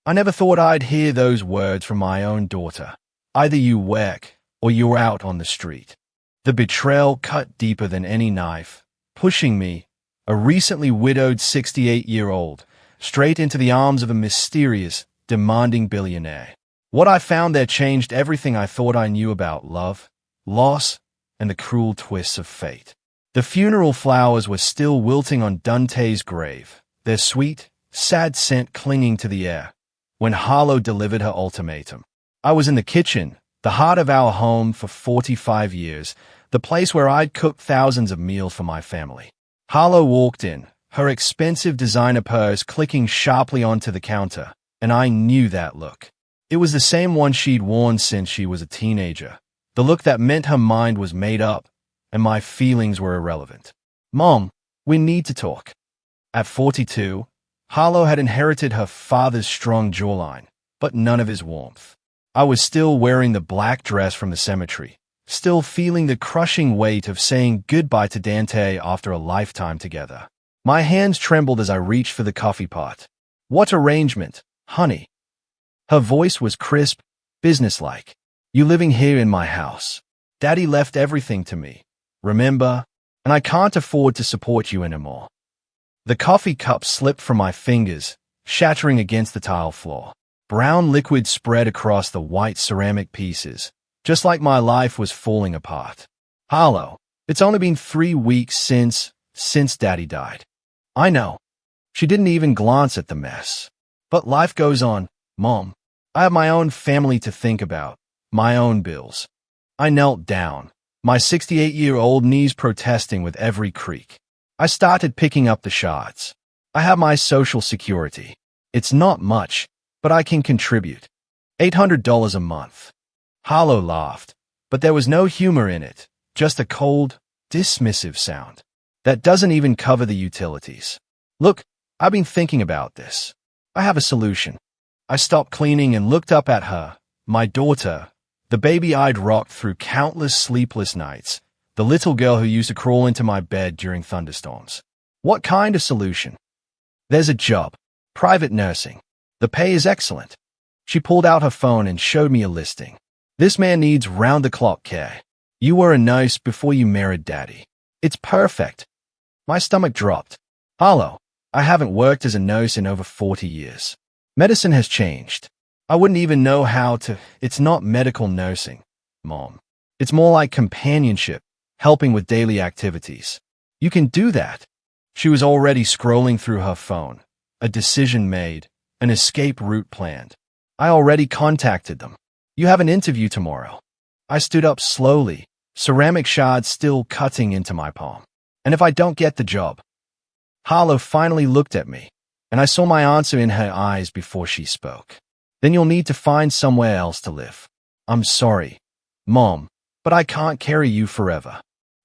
I never thought I'd hear those words from my own daughter. Either you work, or you're out on the street. The betrayal cut deeper than any knife, pushing me, a recently widowed 68-year-old, straight into the arms of a mysterious, demanding billionaire. What I found there changed everything I thought I knew about love, loss, and the cruel twists of fate. The funeral flowers were still wilting on Dante's grave, their sweet, sad scent clinging to the air, when Harlow delivered her ultimatum. I was in the kitchen, the heart of our home for 45 years, the place where I'd cooked thousands of meals for my family. Harlow walked in, her expensive designer purse clicking sharply onto the counter, and I knew that look. It was the same one she'd worn since she was a teenager, the look that meant her mind was made up and my feelings were irrelevant. Mom, we need to talk. At 42, Harlow had inherited her father's strong jawline, but none of his warmth. I was still wearing the black dress from the cemetery, still feeling the crushing weight of saying goodbye to Dante after a lifetime together. My hands trembled as I reached for the coffee pot. What arrangement, honey? Her voice was crisp, businesslike. You living here in my house. Daddy left everything to me, remember? And I can't afford to support you anymore. The coffee cup slipped from my fingers, shattering against the tile floor. Brown liquid spread across the white ceramic pieces, just like my life was falling apart. Harlow, it's only been 3 weeks since Daddy died. I know. She didn't even glance at the mess. But life goes on, Mom. I have my own family to think about, my own bills. I knelt down, my 68-year-old knees protesting with every creak. I started picking up the shards. I have my Social Security. It's not much, but I can contribute. $800 a month. Harlow laughed, but there was no humor in it, just a cold, dismissive sound. That doesn't even cover the utilities. Look, I've been thinking about this. I have a solution. I stopped cleaning and looked up at her, my daughter, the baby I'd rocked through countless sleepless nights, the little girl who used to crawl into my bed during thunderstorms. What kind of solution? There's a job. Private nursing. The pay is excellent. She pulled out her phone and showed me a listing. This man needs round-the-clock care. You were a nurse before you married Daddy. It's perfect. My stomach dropped. Harlow, I haven't worked as a nurse in over 40 years. Medicine has changed. I wouldn't even know how to. It's not medical nursing, Mom. It's more like companionship, helping with daily activities. You can do that. She was already scrolling through her phone. A decision made, an escape route planned. I already contacted them. You have an interview tomorrow. I stood up slowly, ceramic shards still cutting into my palm. And if I don't get the job? Harlow finally looked at me, and I saw my answer in her eyes before she spoke. Then you'll need to find somewhere else to live. I'm sorry, Mom, but I can't carry you forever.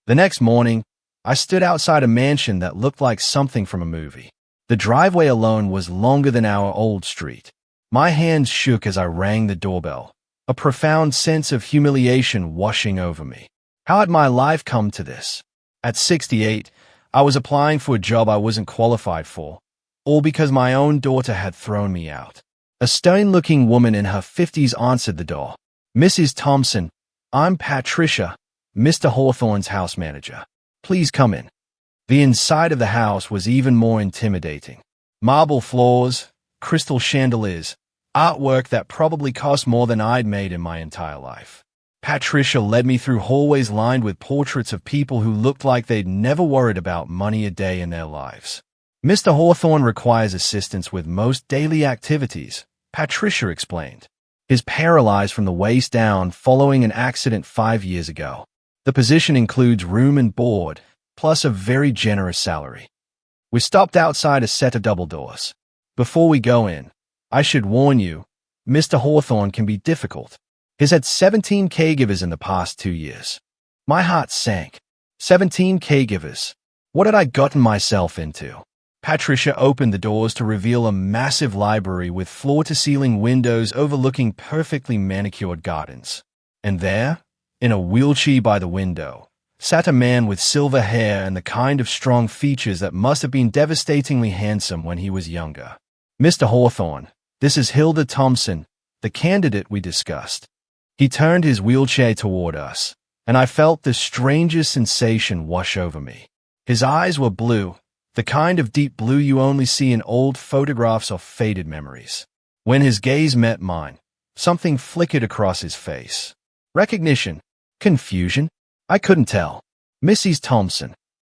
The next morning, I stood outside a mansion that looked like something from a movie. The driveway alone was longer than our old street. My hands shook as I rang the doorbell, a profound sense of humiliation washing over me. How had my life come to this? At 68, I was applying for a job I wasn't qualified for, all because my own daughter had thrown me out. A stern-looking woman in her 50s answered the door. Mrs. Thompson, I'm Patricia, Mr. Hawthorne's house manager. Please come in. The inside of the house was even more intimidating. Marble floors, crystal chandeliers, artwork that probably cost more than I'd made in my entire life. Patricia led me through hallways lined with portraits of people who looked like they'd never worried about money a day in their lives. Mr. Hawthorne requires assistance with most daily activities, Patricia explained. He's paralyzed from the waist down following an accident 5 years ago. The position includes room and board, plus a very generous salary. We stopped outside a set of double doors. Before we go in, I should warn you, Mr. Hawthorne can be difficult. He's had 17 caregivers in the past 2 years. My heart sank. 17 caregivers. What had I gotten myself into? Patricia opened the doors to reveal a massive library with floor-to-ceiling windows overlooking perfectly manicured gardens. And there, in a wheelchair by the window, sat a man with silver hair and the kind of strong features that must have been devastatingly handsome when he was younger. Mr. Hawthorne, This is Hilda Thompson, the candidate we discussed. He turned his wheelchair toward us, and I felt the strangest sensation wash over me. His eyes were blue, the kind of deep blue you only see in old photographs or faded memories. When his gaze met mine, something flickered across his face. Recognition, confusion, I couldn't tell. Mrs. Thompson.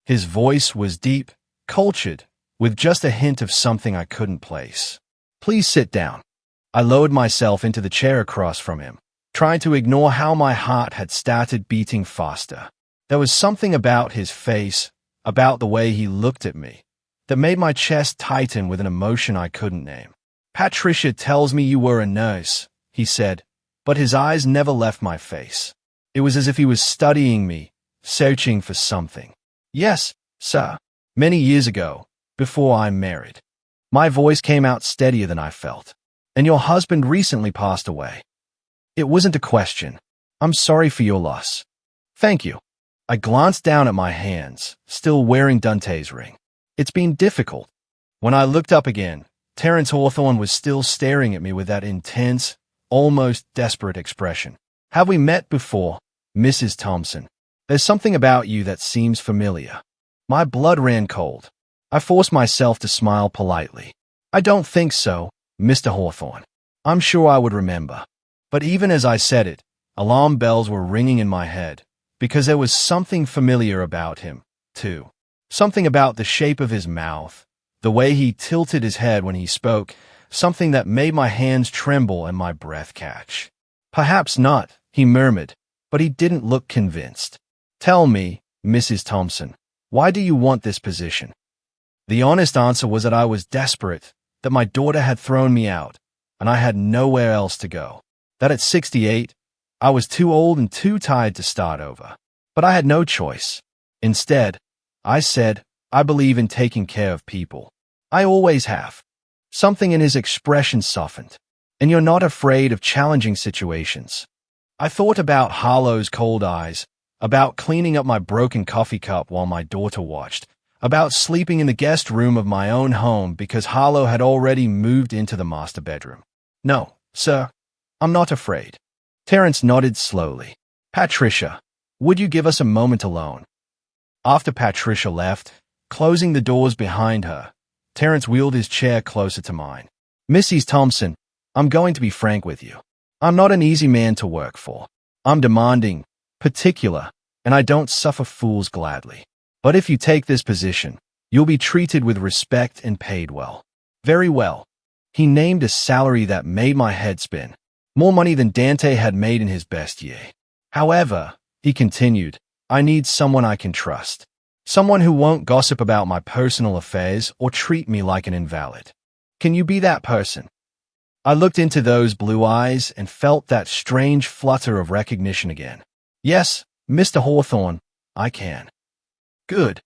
His voice was deep, cultured, with just a hint of something I couldn't place. Please sit down. I lowered myself into the chair across from him, trying to ignore how my heart had started beating faster. There was something about his face, about the way he looked at me, that made my chest tighten with an emotion I couldn't name. Patricia tells me you were a nurse, he said, but his eyes never left my face. It was as if he was studying me, searching for something. Yes, sir. Many years ago, before I married. My voice came out steadier than I felt. And your husband recently passed away. It wasn't a question. I'm sorry for your loss. Thank you. I glanced down at my hands, still wearing Dante's ring. It's been difficult. When I looked up again, Terence Hawthorne was still staring at me with that intense, almost desperate expression. Have we met before, Mrs. Thompson? There's something about you that seems familiar. My blood ran cold. I forced myself to smile politely. I don't think so, Mr. Hawthorne. I'm sure I would remember. But even as I said it, alarm bells were ringing in my head, because there was something familiar about him, too. Something about the shape of his mouth, the way he tilted his head when he spoke, something that made my hands tremble and my breath catch. Perhaps not, he murmured, but he didn't look convinced. Tell me, Mrs. Thompson, why do you want this position? The honest answer was that I was desperate, that my daughter had thrown me out, and I had nowhere else to go. That at 68, I was too old and too tired to start over. But I had no choice. Instead, I said, I believe in taking care of people. I always have. Something in his expression softened. And you're not afraid of challenging situations. I thought about Harlow's cold eyes, about cleaning up my broken coffee cup while my daughter watched, about sleeping in the guest room of my own home because Harlow had already moved into the master bedroom. No, sir, I'm not afraid. Terence nodded slowly. Patricia, would you give us a moment alone? After Patricia left, closing the doors behind her, Terence wheeled his chair closer to mine. Mrs. Thompson, I'm going to be frank with you. I'm not an easy man to work for. I'm demanding, particular, and I don't suffer fools gladly. But if you take this position, you'll be treated with respect and paid well. Very well. He named a salary that made my head spin. More money than Dante had made in his best year. However, he continued, I need someone I can trust. Someone who won't gossip about my personal affairs or treat me like an invalid. Can you be that person? I looked into those blue eyes and felt that strange flutter of recognition again. Yes, Mr. Hawthorne, I can. Good.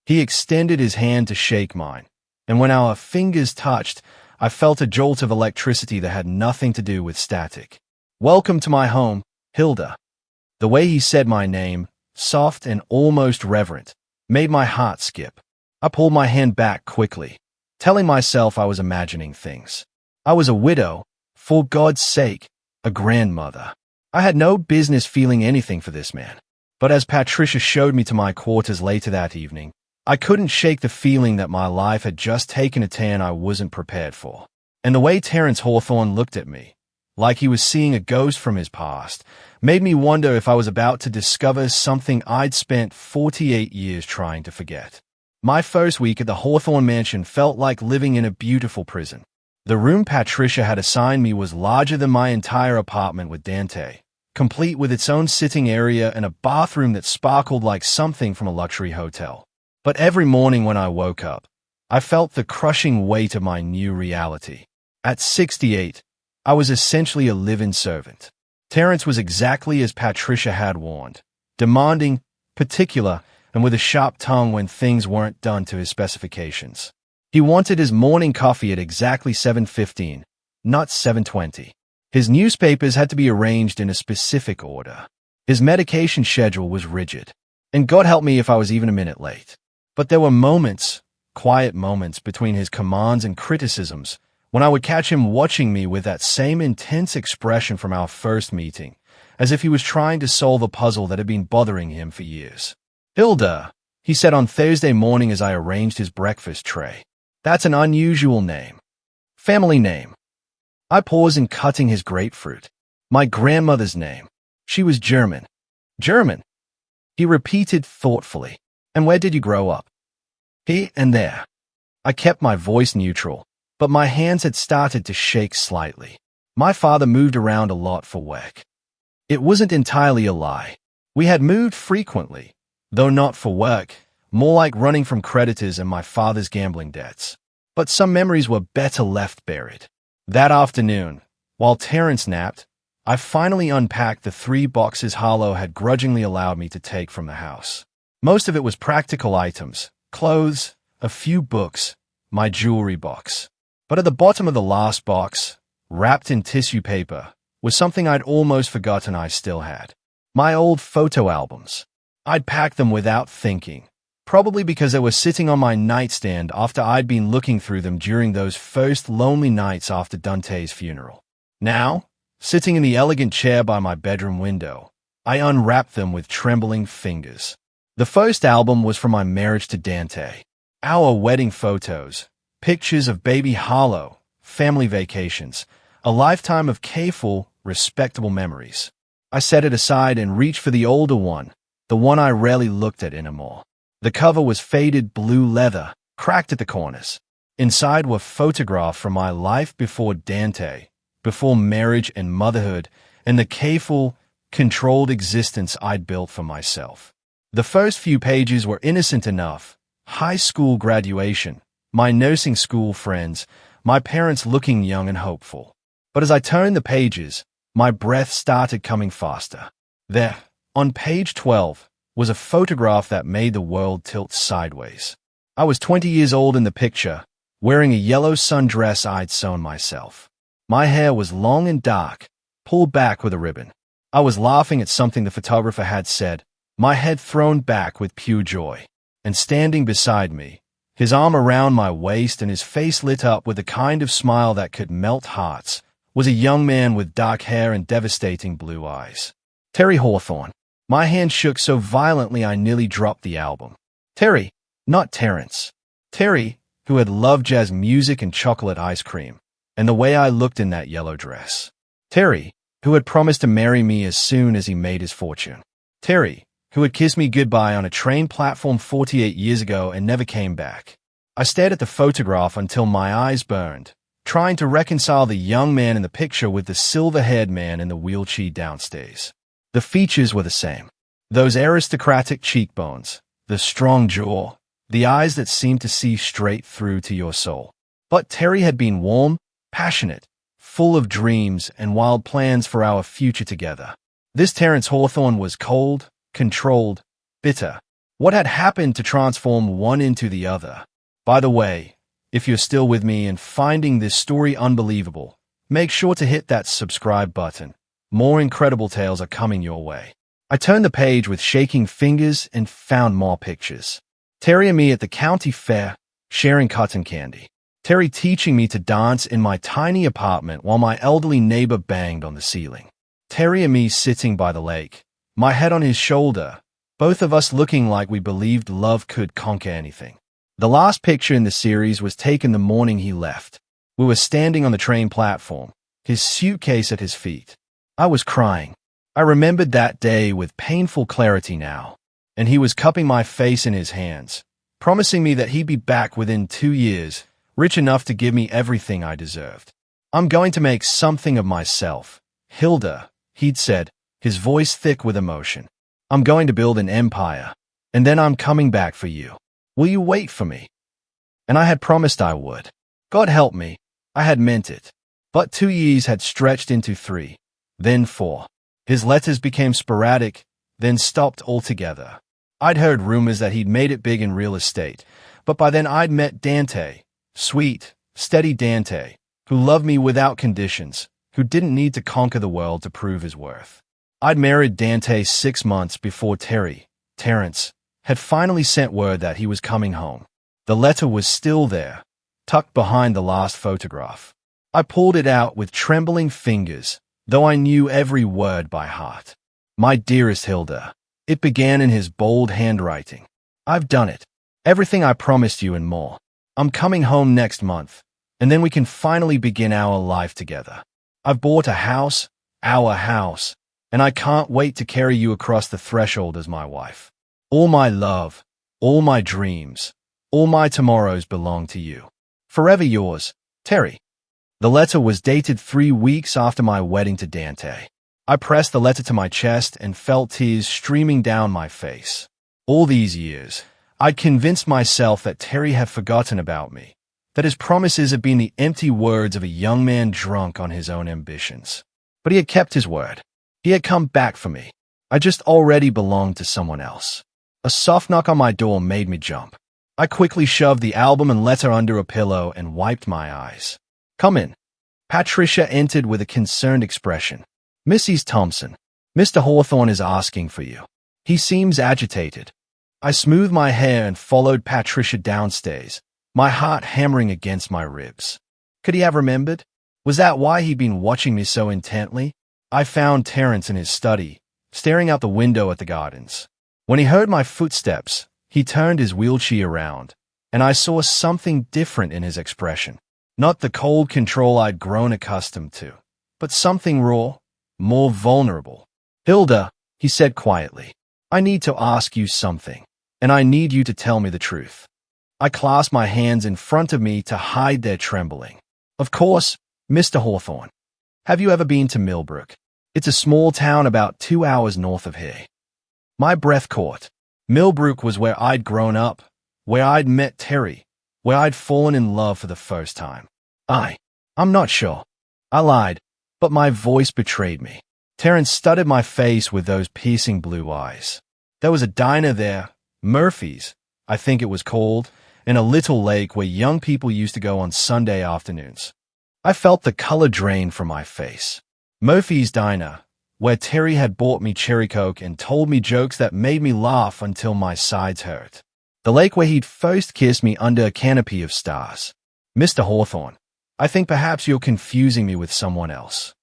He extended his hand to shake mine, and when our fingers touched, I felt a jolt of electricity that had nothing to do with static. Welcome to my home, Hilda. The way he said my name, soft and almost reverent, made my heart skip. I pulled my hand back quickly, telling myself I was imagining things. I was a widow, for God's sake, a grandmother. I had no business feeling anything for this man. But as Patricia showed me to my quarters later that evening, I couldn't shake the feeling that my life had just taken a turn I wasn't prepared for. And the way Terence Hawthorne looked at me, like he was seeing a ghost from his past, made me wonder if I was about to discover something I'd spent 48 years trying to forget. My first week at the Hawthorne mansion felt like living in a beautiful prison. The room Patricia had assigned me was larger than my entire apartment with Dante, complete with its own sitting area and a bathroom that sparkled like something from a luxury hotel. But every morning when I woke up, I felt the crushing weight of my new reality. At 68, I was essentially a live-in servant. Terence was exactly as Patricia had warned, demanding, particular, and with a sharp tongue when things weren't done to his specifications. He wanted his morning coffee at exactly 7:15, not 7:20. His newspapers had to be arranged in a specific order. His medication schedule was rigid. And God help me if I was even a minute late. But there were moments, quiet moments between his commands and criticisms, when I would catch him watching me with that same intense expression from our first meeting, as if he was trying to solve a puzzle that had been bothering him for years. "Hilda," he said on Thursday morning as I arranged his breakfast tray. "That's an unusual name. Family name." I paused in cutting his grapefruit. "My grandmother's name. She was German." "German?" he repeated thoughtfully. "And where did you grow up?" "Here and there." I kept my voice neutral, but my hands had started to shake slightly. My father moved around a lot for work. It wasn't entirely a lie. We had moved frequently, though not for work, more like running from creditors and my father's gambling debts. But some memories were better left buried. That afternoon, while Terence napped, I finally unpacked the 3 boxes Harlow had grudgingly allowed me to take from the house. Most of it was practical items, clothes, a few books, my jewelry box. But at the bottom of the last box, wrapped in tissue paper, was something I'd almost forgotten I still had. My old photo albums. I'd packed them without thinking, probably because they were sitting on my nightstand after I'd been looking through them during those first lonely nights after Dante's funeral. Now, sitting in the elegant chair by my bedroom window, I unwrapped them with trembling fingers. The first album was from my marriage to Dante. Our wedding photos, pictures of baby Harlow, family vacations, a lifetime of careful, respectable memories. I set it aside and reached for the older one, the one I rarely looked at anymore. The cover was faded blue leather, cracked at the corners. Inside were photographs from my life before Dante, before marriage and motherhood, and the careful, controlled existence I'd built for myself. The first few pages were innocent enough. High school graduation, my nursing school friends, my parents looking young and hopeful. But as I turned the pages, my breath started coming faster. There, on page 12, was a photograph that made the world tilt sideways. I was 20 years old in the picture, wearing a yellow sundress I'd sewn myself. My hair was long and dark, pulled back with a ribbon. I was laughing at something the photographer had said, my head thrown back with pure joy. And standing beside me, his arm around my waist and his face lit up with the kind of smile that could melt hearts, was a young man with dark hair and devastating blue eyes. Terry Hawthorne. My hand shook so violently I nearly dropped the album. Terry, not Terence. Terry, who had loved jazz music and chocolate ice cream, and the way I looked in that yellow dress. Terry, who had promised to marry me as soon as he made his fortune. Terry, who had kissed me goodbye on a train platform 48 years ago and never came back. I stared at the photograph until my eyes burned, trying to reconcile the young man in the picture with the silver-haired man in the wheelchair downstairs. The features were the same. Those aristocratic cheekbones, the strong jaw, the eyes that seemed to see straight through to your soul. But Terry had been warm, passionate, full of dreams and wild plans for our future together. This Terence Hawthorne was cold, controlled, bitter. What had happened to transform one into the other? By the way, if you're still with me and finding this story unbelievable, make sure to hit that subscribe button. More incredible tales are coming your way. I turned the page with shaking fingers and found more pictures. Terry and me at the county fair, sharing cotton candy. Terry teaching me to dance in my tiny apartment while my elderly neighbor banged on the ceiling. Terry and me sitting by the lake, my head on his shoulder, both of us looking like we believed love could conquer anything. The last picture in the series was taken the morning he left. We were standing on the train platform, his suitcase at his feet. I was crying. I remembered that day with painful clarity now, and he was cupping my face in his hands, promising me that he'd be back within 2 years, rich enough to give me everything I deserved. I'm going to make something of myself. Hilda, he'd said, his voice thick with emotion. I'm going to build an empire, and then I'm coming back for you. Will you wait for me? And I had promised I would. God help me, I had meant it. But 2 years had stretched into 3, then 4. His letters became sporadic, then stopped altogether. I'd heard rumors that he'd made it big in real estate, but by then I'd met Dante, sweet, steady Dante, who loved me without conditions, who didn't need to conquer the world to prove his worth. I'd married Dante 6 months before Terence, had finally sent word that he was coming home. The letter was still there, tucked behind the last photograph. I pulled it out with trembling fingers, though I knew every word by heart. My dearest Hilda, it began in his bold handwriting. I've done it. Everything I promised you and more. I'm coming home next month, and then we can finally begin our life together. I've bought a house, our house, and I can't wait to carry you across the threshold as my wife. All my love, all my dreams, all my tomorrows belong to you. Forever yours, Terry. The letter was dated 3 weeks after my wedding to Dante. I pressed the letter to my chest and felt tears streaming down my face. All these years, I'd convinced myself that Terry had forgotten about me, that his promises had been the empty words of a young man drunk on his own ambitions. But he had kept his word. He had come back for me. I just already belonged to someone else. A soft knock on my door made me jump. I quickly shoved the album and letter under a pillow and wiped my eyes. Come in. Patricia entered with a concerned expression. Mrs. Thompson, Mr. Hawthorne is asking for you. He seems agitated. I smoothed my hair and followed Patricia downstairs, my heart hammering against my ribs. Could he have remembered? Was that why he'd been watching me so intently? I found Terence in his study, staring out the window at the gardens. When he heard my footsteps, he turned his wheelchair around, and I saw something different in his expression. Not the cold control I'd grown accustomed to, but something raw, more vulnerable. Hilda, he said quietly, I need to ask you something, and I need you to tell me the truth. I clasped my hands in front of me to hide their trembling. Of course, Mr. Hawthorne. Have you ever been to Millbrook? It's a small town about 2 hours north of here. My breath caught. Millbrook was where I'd grown up, where I'd met Terry, where I'd fallen in love for the first time. I'm not sure. I lied, but my voice betrayed me. Terence studied my face with those piercing blue eyes. There was a diner there, Murphy's, I think it was called, in a little lake where young people used to go on Sunday afternoons. I felt the color drain from my face. Murphy's Diner, where Terry had bought me cherry coke and told me jokes that made me laugh until my sides hurt. The lake where he'd first kissed me under a canopy of stars. Mr. Hawthorne, I think perhaps you're confusing me with someone else.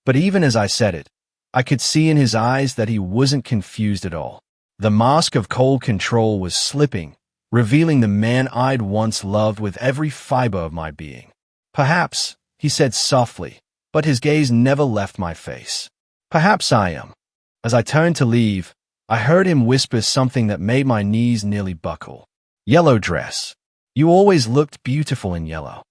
But even as I said it, I could see in his eyes that he wasn't confused at all. The mask of cold control was slipping, revealing the man I'd once loved with every fiber of my being. Perhaps, he said softly, but his gaze never left my face. Perhaps I am. As I turned to leave, I heard him whisper something that made my knees nearly buckle. Yellow dress. You always looked beautiful in yellow.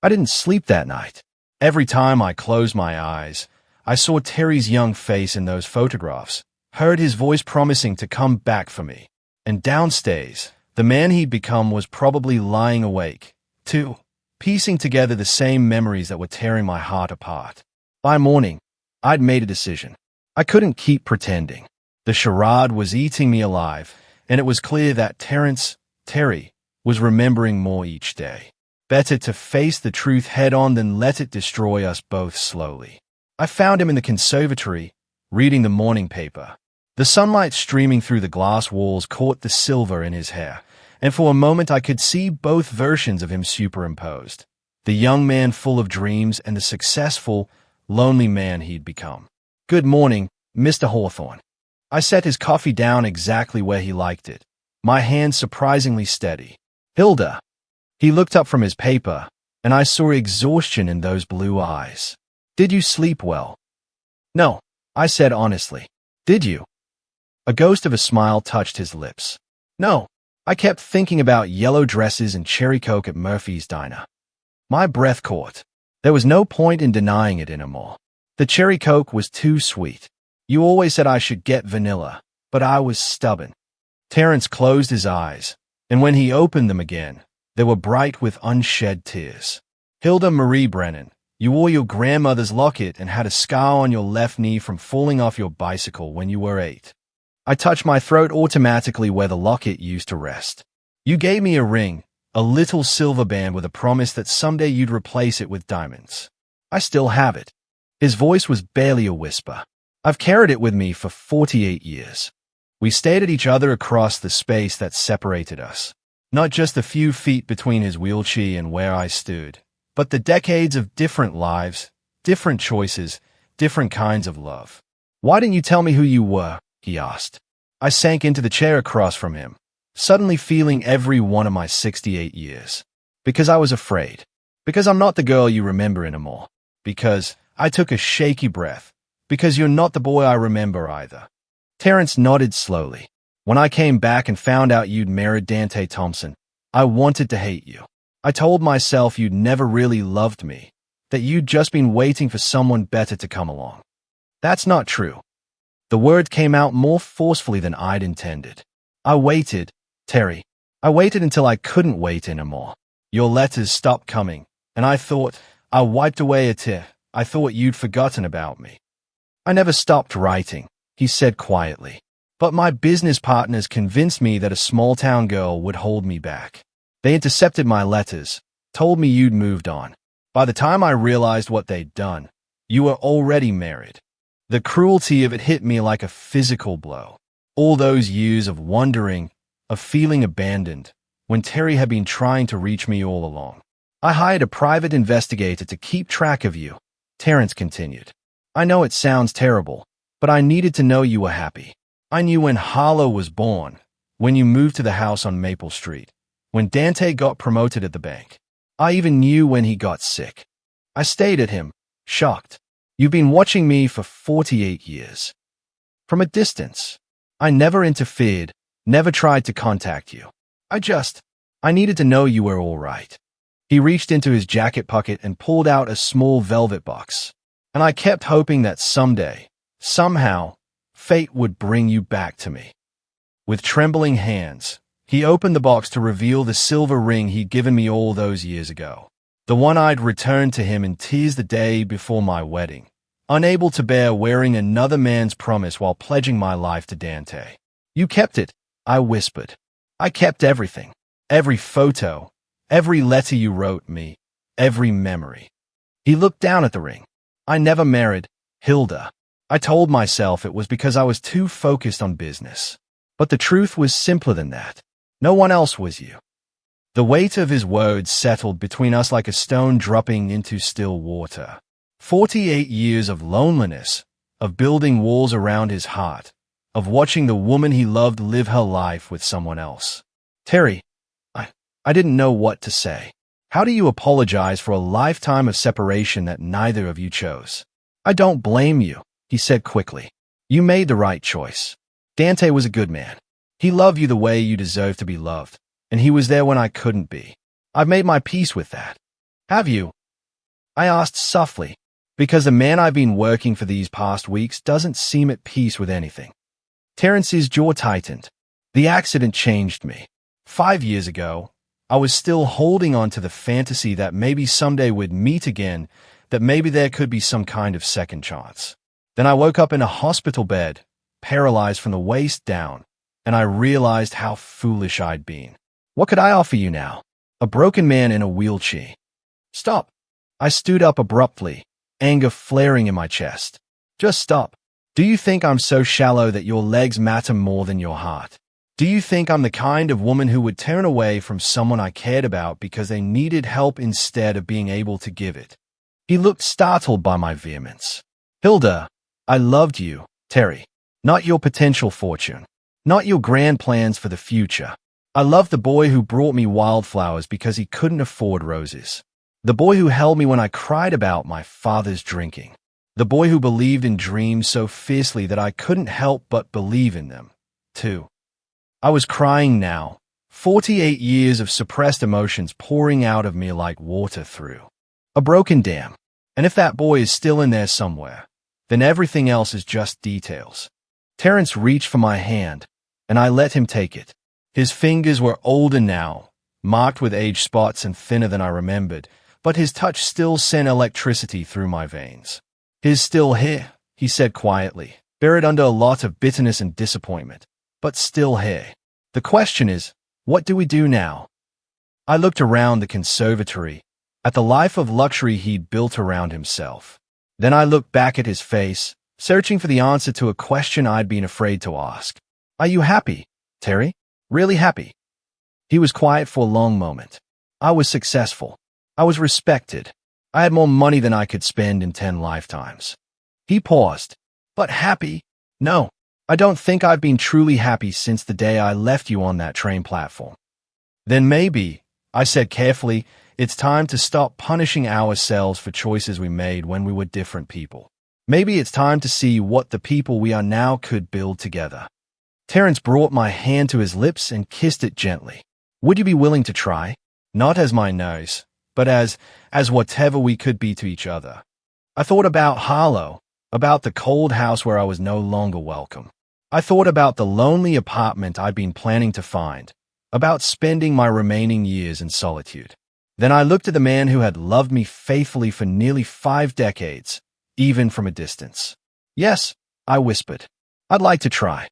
I didn't sleep that night. Every time I closed my eyes, I saw Terry's young face in those photographs, heard his voice promising to come back for me. And downstairs, the man he'd become was probably lying awake, too, piecing together the same memories that were tearing my heart apart. By morning, I'd made a decision. I couldn't keep pretending. The charade was eating me alive, and it was clear that Terry, was remembering more each day. Better to face the truth head-on than let it destroy us both slowly. I found him in the conservatory, reading the morning paper. The sunlight streaming through the glass walls caught the silver in his hair, and for a moment I could see both versions of him superimposed. The young man full of dreams and the successful, lonely man he'd become. Good morning, Mr. Hawthorne. I set his coffee down exactly where he liked it, my hand surprisingly steady. Hilda. He looked up from his paper, and I saw exhaustion in those blue eyes. Did you sleep well? No, I said honestly. Did you? A ghost of a smile touched his lips. No, I kept thinking about yellow dresses and cherry coke at Murphy's Diner. My breath caught. There was no point in denying it anymore. The cherry coke was too sweet. You always said I should get vanilla, but I was stubborn. Terence closed his eyes, and when he opened them again, they were bright with unshed tears. Hilda Marie Brennan, you wore your grandmother's locket and had a scar on your left knee from falling off your bicycle when you were 8. I touched my throat automatically where the locket used to rest. You gave me a ring, a little silver band with a promise that someday you'd replace it with diamonds. I still have it. His voice was barely a whisper. I've carried it with me for 48 years. We stared at each other across the space that separated us. Not just a few feet between his wheelchair and where I stood, but the decades of different lives, different choices, different kinds of love. Why didn't you tell me who you were? He asked. I sank into the chair across from him, suddenly feeling every one of my 68 years. Because I was afraid. Because I'm not the girl you remember anymore. Because I took a shaky breath. Because you're not the boy I remember either. Terrence nodded slowly. When I came back and found out you'd married Dante Thompson, I wanted to hate you. I told myself you'd never really loved me, that you'd just been waiting for someone better to come along. That's not true. The word came out more forcefully than I'd intended. I waited, Terry. I waited until I couldn't wait anymore. Your letters stopped coming, and I wiped away a tear. I thought you'd forgotten about me. I never stopped writing, he said quietly. But my business partners convinced me that a small-town girl would hold me back. They intercepted my letters, told me you'd moved on. By the time I realized what they'd done, you were already married. The cruelty of it hit me like a physical blow. All those years of wondering, of feeling abandoned, when Terry had been trying to reach me all along. I hired a private investigator to keep track of you, Terrence continued. I know it sounds terrible, but I needed to know you were happy. I knew when Harlow was born, when you moved to the house on Maple Street, when Dante got promoted at the bank. I even knew when he got sick. I stayed at him, shocked. You've been watching me for 48 years. From a distance. I never interfered, never tried to contact you. I needed to know you were all right. He reached into his jacket pocket and pulled out a small velvet box. And I kept hoping that someday, somehow, fate would bring you back to me. With trembling hands, he opened the box to reveal the silver ring he'd given me all those years ago. The one I'd returned to him in tears the day before my wedding, unable to bear wearing another man's promise while pledging my life to Dante. You kept it, I whispered. I kept everything. Every photo, every letter you wrote me, every memory. He looked down at the ring. I never married Hilda. I told myself it was because I was too focused on business. But the truth was simpler than that. No one else was you. The weight of his words settled between us like a stone dropping into still water. 48 years of loneliness, of building walls around his heart, of watching the woman he loved live her life with someone else. Terry, I didn't know what to say. How do you apologize for a lifetime of separation that neither of you chose? I don't blame you, he said quickly. You made the right choice. Dante was a good man. He loved you the way you deserve to be loved, and he was there when I couldn't be. I've made my peace with that. Have you? I asked softly, because the man I've been working for these past weeks doesn't seem at peace with anything. Terrence's jaw tightened. The accident changed me. 5 years ago, I was still holding on to the fantasy that maybe someday we'd meet again, that maybe there could be some kind of second chance. Then I woke up in a hospital bed, paralyzed from the waist down, and I realized how foolish I'd been. What could I offer you now? A broken man in a wheelchair. Stop. I stood up abruptly, anger flaring in my chest. Just stop. Do you think I'm so shallow that your legs matter more than your heart? Do you think I'm the kind of woman who would turn away from someone I cared about because they needed help instead of being able to give it? He looked startled by my vehemence. Hilda, I loved you, Terry. Not your potential fortune. Not your grand plans for the future. I loved the boy who brought me wildflowers because he couldn't afford roses. The boy who held me when I cried about my father's drinking. The boy who believed in dreams so fiercely that I couldn't help but believe in them, too. I was crying now, 48 years of suppressed emotions pouring out of me like water through a broken dam. And if that boy is still in there somewhere, then everything else is just details. Terrence reached for my hand, and I let him take it. His fingers were older now, marked with age spots and thinner than I remembered, but his touch still sent electricity through my veins. He's still here, he said quietly, buried under a lot of bitterness and disappointment, but still here. The question is, what do we do now? I looked around the conservatory, at the life of luxury he'd built around himself. Then I looked back at his face, searching for the answer to a question I'd been afraid to ask. Are you happy, Terry? Really happy? He was quiet for a long moment. I was successful. I was respected. I had more money than I could spend in 10 lifetimes. He paused. But happy? No, I don't think I've been truly happy since the day I left you on that train platform. Then maybe, I said carefully, it's time to stop punishing ourselves for choices we made when we were different people. Maybe it's time to see what the people we are now could build together. Terence brought my hand to his lips and kissed it gently. Would you be willing to try? Not as my nose, but as whatever we could be to each other. I thought about Harlow, about the cold house where I was no longer welcome. I thought about the lonely apartment I'd been planning to find, about spending my remaining years in solitude. Then I looked at the man who had loved me faithfully for nearly 5 decades, even from a distance. Yes, I whispered. I'd like to try.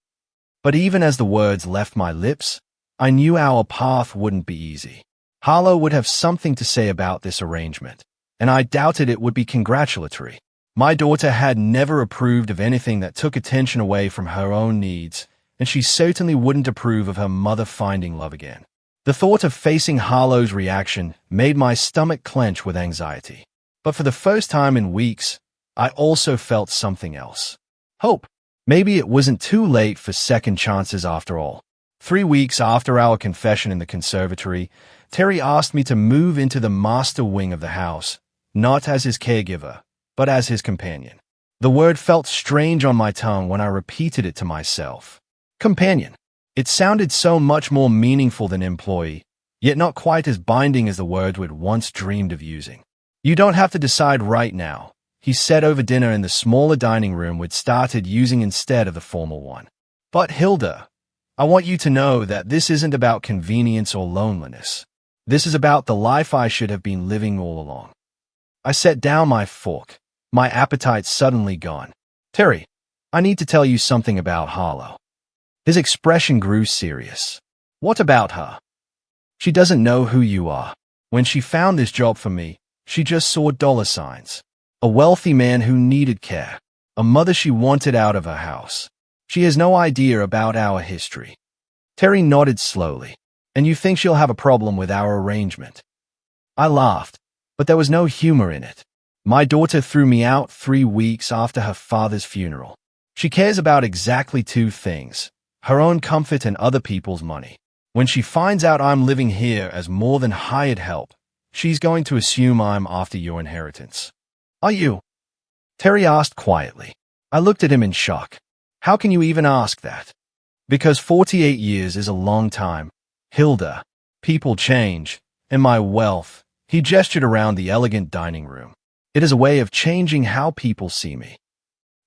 But even as the words left my lips, I knew our path wouldn't be easy. Harlow would have something to say about this arrangement, and I doubted it would be congratulatory. My daughter had never approved of anything that took attention away from her own needs, and she certainly wouldn't approve of her mother finding love again. The thought of facing Harlow's reaction made my stomach clench with anxiety. But for the first time in weeks, I also felt something else. Hope. Maybe it wasn't too late for second chances after all. 3 weeks after our confession in the conservatory, Terry asked me to move into the master wing of the house, not as his caregiver, but as his companion. The word felt strange on my tongue when I repeated it to myself. Companion. It sounded so much more meaningful than employee, yet not quite as binding as the word we'd once dreamed of using. You don't have to decide right now, he said over dinner in the smaller dining room we'd started using instead of the formal one. But Hilda, I want you to know that this isn't about convenience or loneliness. This is about the life I should have been living all along. I set down my fork, my appetite suddenly gone. Terry, I need to tell you something about Harlow. His expression grew serious. What about her? She doesn't know who you are. When she found this job for me, she just saw dollar signs. A wealthy man who needed care. A mother she wanted out of her house. She has no idea about our history. Terry nodded slowly. And you think she'll have a problem with our arrangement? I laughed, but there was no humor in it. My daughter threw me out 3 weeks after her father's funeral. She cares about exactly 2 things, her own comfort and other people's money. When she finds out I'm living here as more than hired help, she's going to assume I'm after your inheritance. Are you? Terry asked quietly. I looked at him in shock. How can you even ask that? Because 48 years is a long time. Hilda, people change, and my wealth, he gestured around the elegant dining room. It is a way of changing how people see me.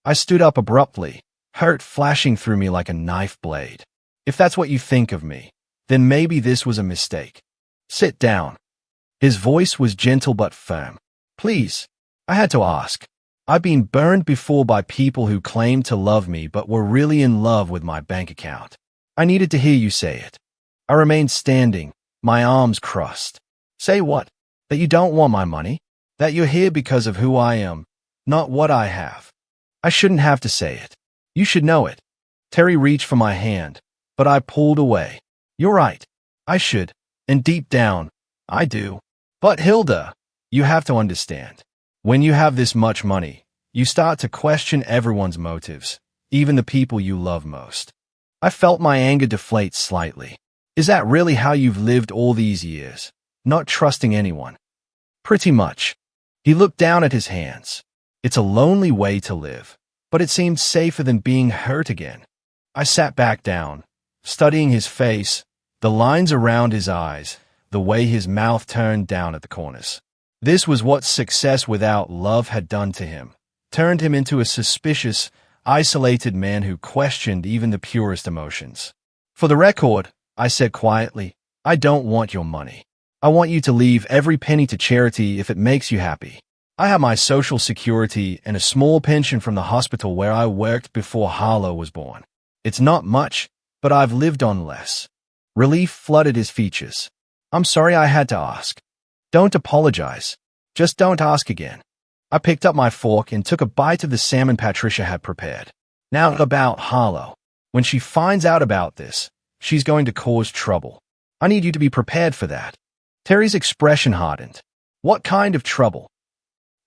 I stood up abruptly, hurt flashing through me like a knife blade. If that's what you think of me, then maybe this was a mistake. Sit down. His voice was gentle but firm. Please, I had to ask. I've been burned before by people who claimed to love me but were really in love with my bank account. I needed to hear you say it. I remained standing, my arms crossed. Say what? That you don't want my money? That you're here because of who I am, not what I have. I shouldn't have to say it. You should know it. Terry reached for my hand, but I pulled away. You're right. I should, and deep down, I do. But Hilda, you have to understand. When you have this much money, you start to question everyone's motives, even the people you love most. I felt my anger deflate slightly. Is that really how you've lived all these years? Not trusting anyone? Pretty much. He looked down at his hands. It's a lonely way to live, but it seemed safer than being hurt again. I sat back down, studying his face, the lines around his eyes, the way his mouth turned down at the corners. This was what success without love had done to him, turned him into a suspicious, isolated man who questioned even the purest emotions. For the record, I said quietly, I don't want your money. I want you to leave every penny to charity if it makes you happy. I have my social security and a small pension from the hospital where I worked before Harlow was born. It's not much, but I've lived on less. Relief flooded his features. I'm sorry I had to ask. Don't apologize. Just don't ask again. I picked up my fork and took a bite of the salmon Patricia had prepared. Now about Harlow. When she finds out about this, she's going to cause trouble. I need you to be prepared for that. Terry's expression hardened. What kind of trouble?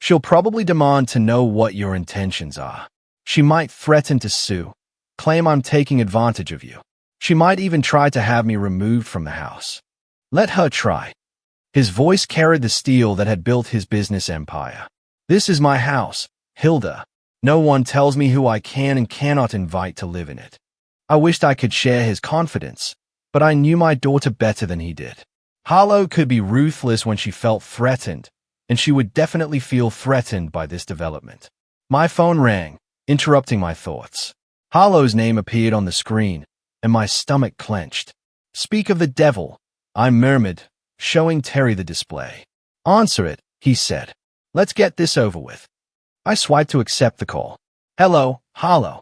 She'll probably demand to know what your intentions are. She might threaten to sue, claim I'm taking advantage of you. She might even try to have me removed from the house. Let her try. His voice carried the steel that had built his business empire. This is my house, Hilda. No one tells me who I can and cannot invite to live in it. I wished I could share his confidence, but I knew my daughter better than he did. Harlow could be ruthless when she felt threatened, and she would definitely feel threatened by this development. My phone rang, interrupting my thoughts. Harlow's name appeared on the screen, and my stomach clenched. Speak of the devil, I murmured, showing Terry the display. Answer it, he said. Let's get this over with. I swiped to accept the call. Hello, Harlow.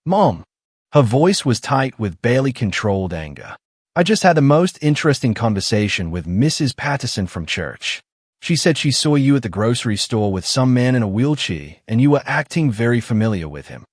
Mom. Her voice was tight with barely controlled anger. I just had the most interesting conversation with Mrs. Patterson from church. She said she saw you at the grocery store with some man in a wheelchair and you were acting very familiar with him.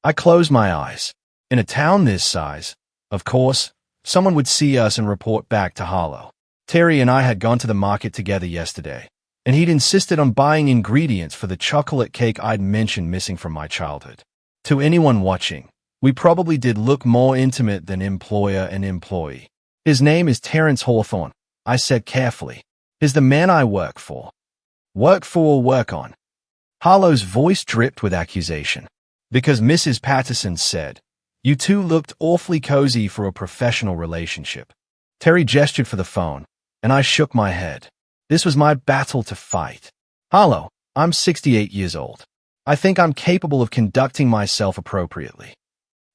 I closed my eyes. In a town this size, of course, someone would see us and report back to Harlow. Terry and I had gone to the market together yesterday, and he'd insisted on buying ingredients for the chocolate cake I'd mentioned missing from my childhood. To anyone watching, we probably did look more intimate than employer and employee. His name is Terrence Hawthorne, I said carefully. Is the man I work for. Work for or work on? Harlow's voice dripped with accusation. Because Mrs. Patterson said, you two looked awfully cozy for a professional relationship. Terry gestured for the phone, and I shook my head. This was my battle to fight. Harlow, I'm 68 years old. I think I'm capable of conducting myself appropriately.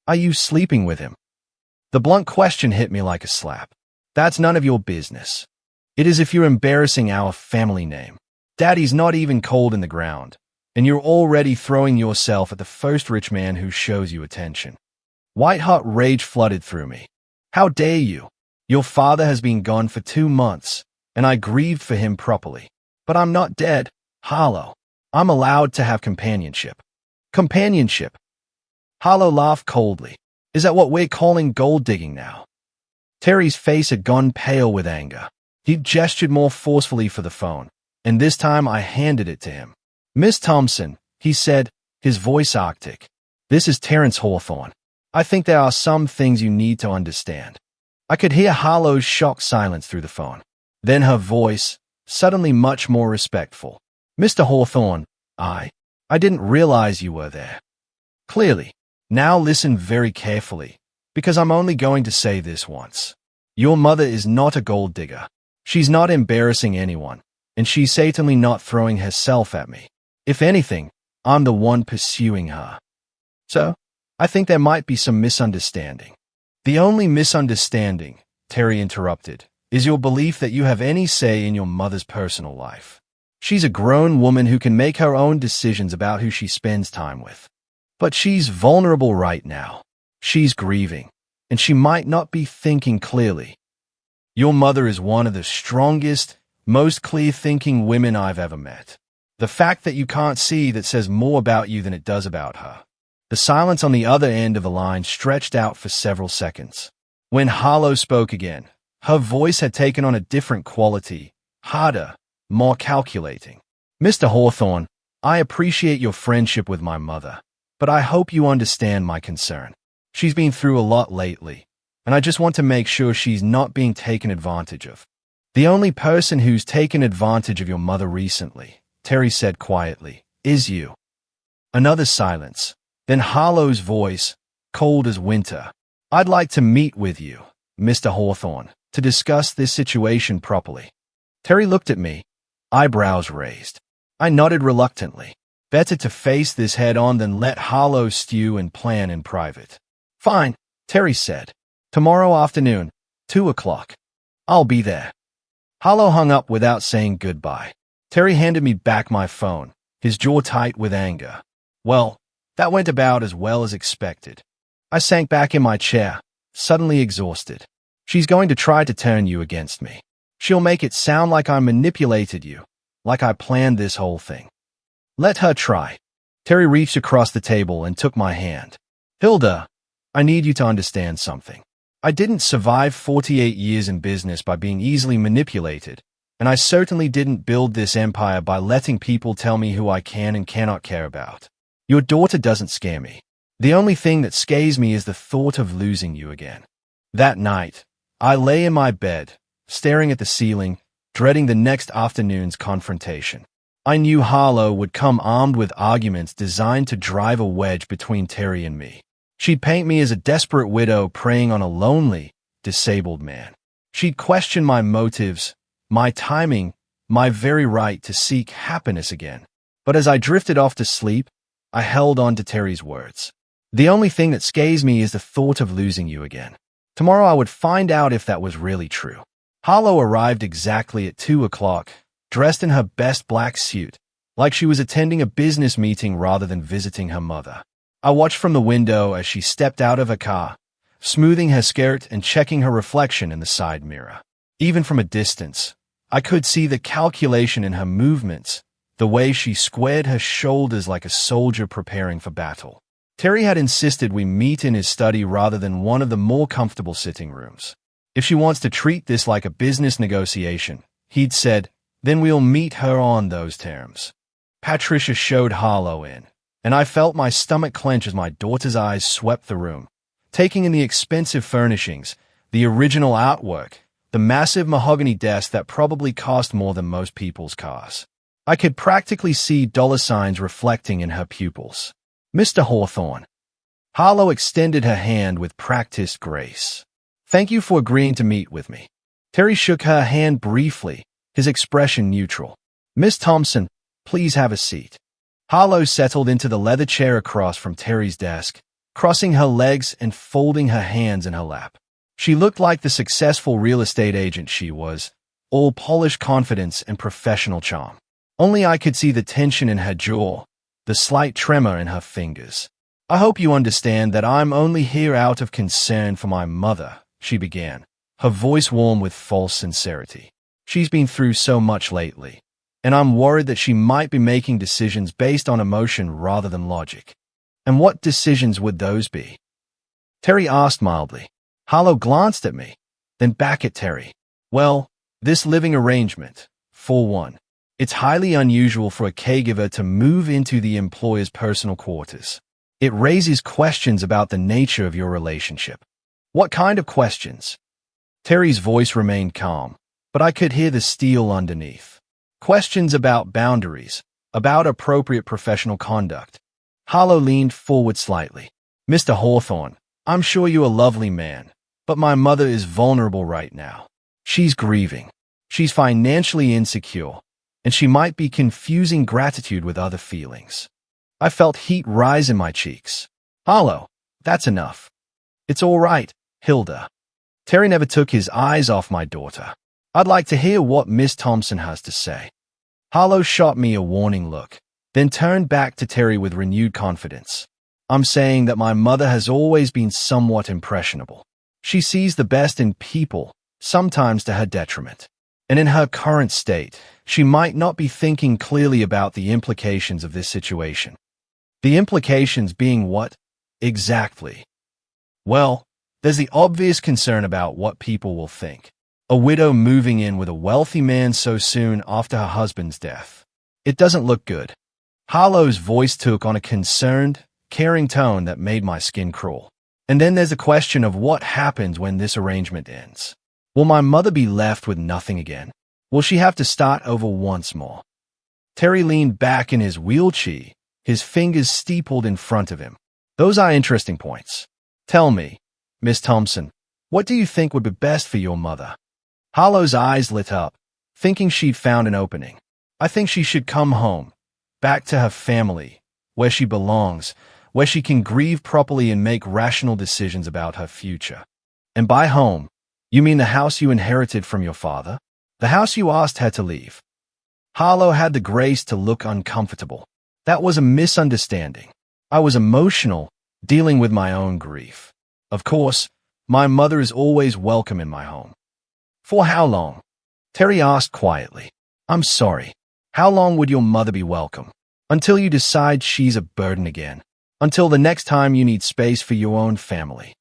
Are you sleeping with him? The blunt question hit me like a slap. That's none of your business. It is if you're embarrassing our family name. Daddy's not even cold in the ground, and you're already throwing yourself at the first rich man who shows you attention. White-hot rage flooded through me. How dare you? Your father has been gone for 2 months, and I grieved for him properly. But I'm not dead, Harlow. I'm allowed to have companionship. Companionship? Harlow laughed coldly. Is that what we're calling gold digging now? Terry's face had gone pale with anger. He gestured more forcefully for the phone, and this time I handed it to him. Miss Thompson, he said, his voice arctic. This is Terrence Hawthorne. I think there are some things you need to understand. I could hear Harlow's shocked silence through the phone. Then her voice, suddenly much more respectful. Mr. Hawthorne, I didn't realize you were there. Clearly. Now listen very carefully, because I'm only going to say this once. Your mother is not a gold digger. She's not embarrassing anyone, and she's certainly not throwing herself at me. If anything, I'm the one pursuing her. So, I think there might be some misunderstanding. The only misunderstanding, Terry interrupted, is your belief that you have any say in your mother's personal life. She's a grown woman who can make her own decisions about who she spends time with. But she's vulnerable right now. She's grieving, and she might not be thinking clearly. Your mother is one of the strongest, most clear-thinking women I've ever met. The fact that you can't see that says more about you than it does about her. The silence on the other end of the line stretched out for several seconds. When Harlow spoke again, her voice had taken on a different quality, harder, more calculating. Mr. Hawthorne, I appreciate your friendship with my mother, but I hope you understand my concern. She's been through a lot lately, and I just want to make sure she's not being taken advantage of. The only person who's taken advantage of your mother recently, Terry said quietly, is you. Another silence. Then Harlow's voice, cold as winter. I'd like to meet with you, Mr. Hawthorne, to discuss this situation properly. Terry looked at me, eyebrows raised. I nodded reluctantly. Better to face this head-on than let Harlow stew and plan in private. Fine, Terry said. Tomorrow afternoon, 2 o'clock. I'll be there. Harlow hung up without saying goodbye. Terry handed me back my phone, his jaw tight with anger. Well, that went about as well as expected. I sank back in my chair, suddenly exhausted. She's going to try to turn you against me. She'll make it sound like I manipulated you, like I planned this whole thing. Let her try. Terry reached across the table and took my hand. Hilda, I need you to understand something. I didn't survive 48 years in business by being easily manipulated, And I certainly didn't build this empire by letting people tell me who I can and cannot care about. Your daughter doesn't scare me. The only thing that scares me is the thought of losing you again. That night, I lay in my bed, staring at the ceiling, dreading the next afternoon's confrontation. I knew Harlow would come armed with arguments designed to drive a wedge between Terry and me. She'd paint me as a desperate widow preying on a lonely, disabled man. She'd question my motives, my timing, my very right to seek happiness again. But as I drifted off to sleep, I held on to Terry's words. The only thing that scares me is the thought of losing you again. Tomorrow I would find out if that was really true. Harlow arrived exactly at 2 o'clock, dressed in her best black suit, like she was attending a business meeting rather than visiting her mother. I watched from the window as she stepped out of her car, smoothing her skirt and checking her reflection in the side mirror. Even from a distance, I could see the calculation in her movements, the way she squared her shoulders like a soldier preparing for battle. Terry had insisted we meet in his study rather than one of the more comfortable sitting rooms. If she wants to treat this like a business negotiation, he'd said, then we'll meet her on those terms. Patricia showed Harlow in, and I felt my stomach clench as my daughter's eyes swept the room, taking in the expensive furnishings, the original artwork, the massive mahogany desk that probably cost more than most people's cars. I could practically see dollar signs reflecting in her pupils. Mr. Hawthorne. Harlow extended her hand with practiced grace. Thank you for agreeing to meet with me. Terry shook her hand briefly, his expression neutral. Miss Thompson, please have a seat. Harlow settled into the leather chair across from Terry's desk, crossing her legs and folding her hands in her lap. She looked like the successful real estate agent she was, all polished confidence and professional charm. Only I could see the tension in her jaw, the slight tremor in her fingers. I hope you understand that I'm only here out of concern for my mother, she began, her voice warm with false sincerity. She's been through so much lately, and I'm worried that she might be making decisions based on emotion rather than logic. And what decisions would those be? Terry asked mildly. Harlow glanced at me, then back at Terry. Well, this living arrangement, for one. It's highly unusual for a caregiver to move into the employer's personal quarters. It raises questions about the nature of your relationship. What kind of questions? Terry's voice remained calm, but I could hear the steel underneath. Questions about boundaries, about appropriate professional conduct. Harlow leaned forward slightly. Mr. Hawthorne, I'm sure you're a lovely man, but my mother is vulnerable right now. She's grieving. She's financially insecure, and she might be confusing gratitude with other feelings. I felt heat rise in my cheeks. Harlow, that's enough. It's all right, Hilda. Terry never took his eyes off my daughter. I'd like to hear what Miss Thompson has to say. Harlow shot me a warning look, then turned back to Terry with renewed confidence. I'm saying that my mother has always been somewhat impressionable. She sees the best in people, sometimes to her detriment. And in her current state, she might not be thinking clearly about the implications of this situation. The implications being what, exactly? Well, there's the obvious concern about what people will think. A widow moving in with a wealthy man so soon after her husband's death. It doesn't look good. Harlow's voice took on a concerned, caring tone that made my skin crawl. And then there's the question of what happens when this arrangement ends. Will my mother be left with nothing again? Will she have to start over once more? Terry leaned back in his wheelchair, his fingers steepled in front of him. Those are interesting points. Tell me, Miss Thompson, what do you think would be best for your mother? Harlow's eyes lit up, thinking she'd found an opening. I think she should come home, back to her family, where she belongs, where she can grieve properly and make rational decisions about her future. And by home, you mean the house you inherited from your father? The house you asked her to leave? Harlow had the grace to look uncomfortable. That was a misunderstanding. I was emotional, dealing with my own grief. Of course, my mother is always welcome in my home. For how long? Terry asked quietly. I'm sorry. How long would your mother be welcome? Until you decide she's a burden again. Until the next time you need space for your own family.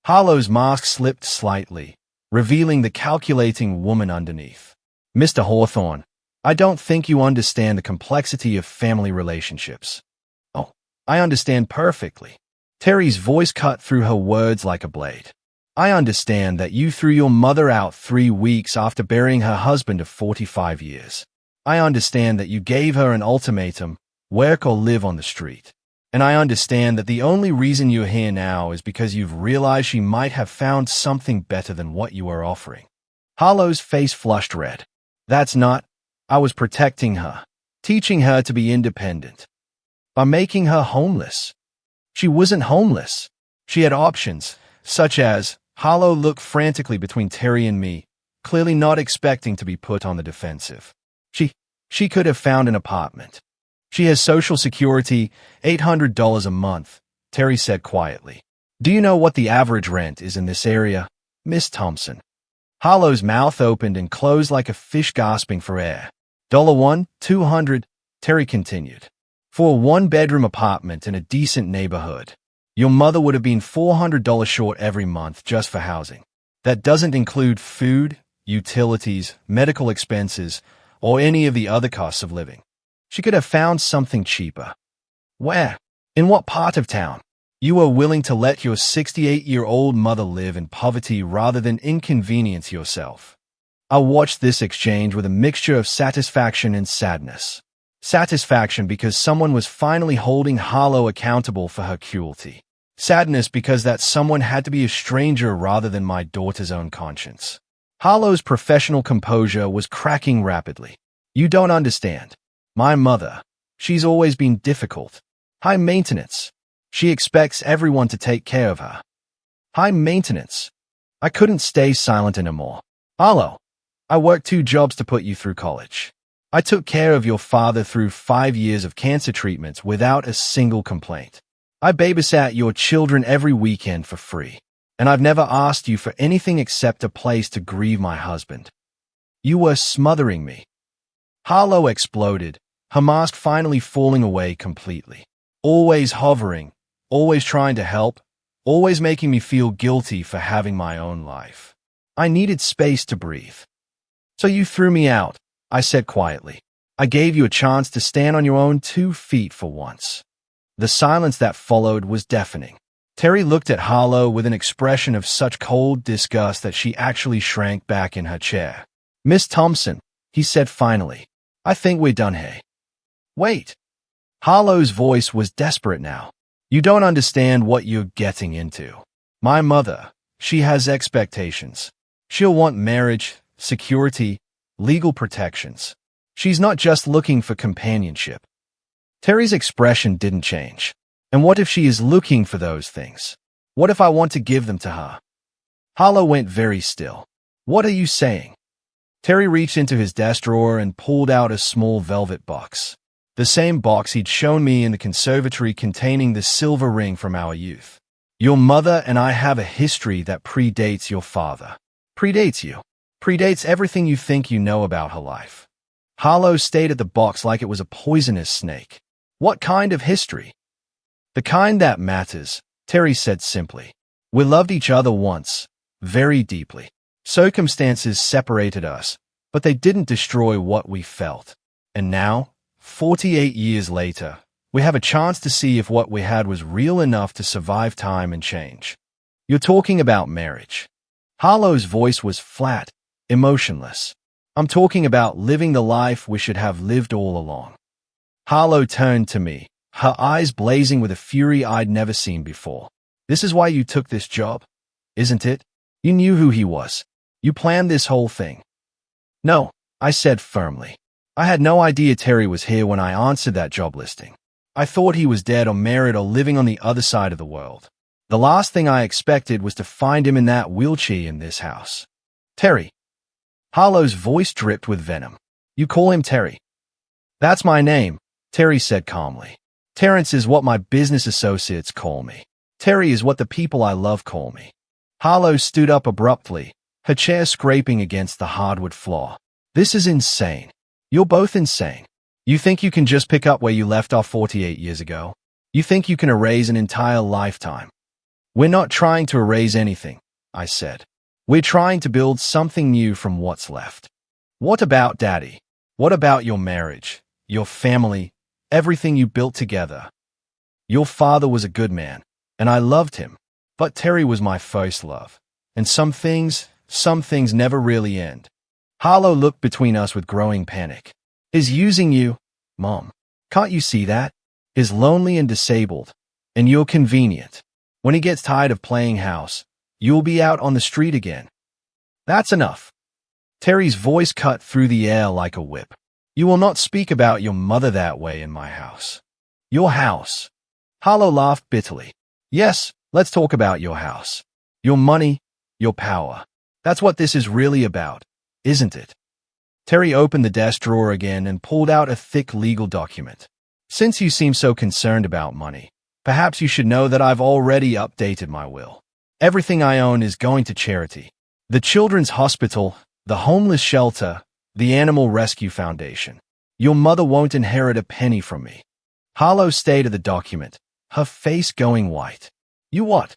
Harlow's mask slipped slightly, revealing the calculating woman underneath. Mr. Hawthorne, I don't think you understand the complexity of family relationships. Oh, I understand perfectly. Terry's voice cut through her words like a blade. I understand that you threw your mother out 3 weeks after burying her husband of 45 years. I understand that you gave her an ultimatum, work or live on the street. And I understand that the only reason you're here now is because you've realized she might have found something better than what you are offering. Harlow's face flushed red. That's not. I was protecting her, teaching her to be independent. By making her homeless. She wasn't homeless. She had options, such as, Harlow looked frantically between Terry and me, clearly not expecting to be put on the defensive. She could have found an apartment. She has Social Security, $800 a month, Terry said quietly. Do you know what the average rent is in this area, Miss Thompson? Harlow's mouth opened and closed like a fish gasping for air. $1, $200, Terry continued. For a one-bedroom apartment in a decent neighborhood, your mother would have been $400 short every month just for housing. That doesn't include food, utilities, medical expenses, or any of the other costs of living. She could have found something cheaper. Where? In what part of town? You are willing to let your 68-year-old mother live in poverty rather than inconvenience yourself. I watched this exchange with a mixture of satisfaction and sadness. Satisfaction because someone was finally holding Harlow accountable for her cruelty. Sadness because that someone had to be a stranger rather than my daughter's own conscience. Harlow's professional composure was cracking rapidly. You don't understand. My mother, she's always been difficult. High maintenance. She expects everyone to take care of her. High maintenance. I couldn't stay silent anymore. Harlow, I worked 2 jobs to put you through college. I took care of your father through 5 years of cancer treatments without a single complaint. I babysat your children every weekend for free. And I've never asked you for anything except a place to grieve my husband. You were smothering me. Harlow exploded, her mask finally falling away completely. Always hovering, always trying to help, always making me feel guilty for having my own life. I needed space to breathe. So you threw me out, I said quietly. I gave you a chance to stand on your own 2 feet for once. The silence that followed was deafening. Terry looked at Harlow with an expression of such cold disgust that she actually shrank back in her chair. Miss Thompson, he said finally, I think we're done here. Wait. Harlow's voice was desperate now. You don't understand what you're getting into. My mother, she has expectations. She'll want marriage, security, legal protections. She's not just looking for companionship. Terry's expression didn't change. And what if she is looking for those things? What if I want to give them to her? Harlow went very still. What are you saying? Terry reached into his desk drawer and pulled out a small velvet box. The same box he'd shown me in the conservatory containing the silver ring from our youth. Your mother and I have a history that predates your father. Predates you. Predates everything you think you know about her life. Harlow stared at the box like it was a poisonous snake. What kind of history? The kind that matters, Terry said simply. We loved each other once, very deeply. Circumstances separated us, but they didn't destroy what we felt. And now, 48 years later, we have a chance to see if what we had was real enough to survive time and change. You're talking about marriage. Harlow's voice was flat, emotionless. I'm talking about living the life we should have lived all along. Harlow turned to me, her eyes blazing with a fury I'd never seen before. This is why you took this job, isn't it? You knew who he was. You planned this whole thing. No, I said firmly. I had no idea Terry was here when I answered that job listing. I thought he was dead or married or living on the other side of the world. The last thing I expected was to find him in that wheelchair in this house. Terry. Harlow's voice dripped with venom. You call him Terry. That's my name, Terry said calmly. Terrence is what my business associates call me. Terry is what the people I love call me. Harlow stood up abruptly, her chair scraping against the hardwood floor. This is insane. You're both insane. You think you can just pick up where you left off 48 years ago? You think you can erase an entire lifetime? We're not trying to erase anything, I said. We're trying to build something new from what's left. What about Daddy? What about your marriage, your family, everything you built together? Your father was a good man, and I loved him. But Terry was my first love. And some things never really end. Harlow looked between us with growing panic. He's using you, Mom. Can't you see that? He's lonely and disabled, and you're convenient. When he gets tired of playing house, you'll be out on the street again. That's enough. Terry's voice cut through the air like a whip. You will not speak about your mother that way in my house. Your house. Harlow laughed bitterly. Yes, let's talk about your house. Your money, your power. That's what this is really about, isn't it? Terry opened the desk drawer again and pulled out a thick legal document. Since you seem so concerned about money, perhaps you should know that I've already updated my will. Everything I own is going to charity. The Children's Hospital, the Homeless Shelter, the Animal Rescue Foundation. Your mother won't inherit a penny from me. Harlow stayed at the document, her face going white. You what?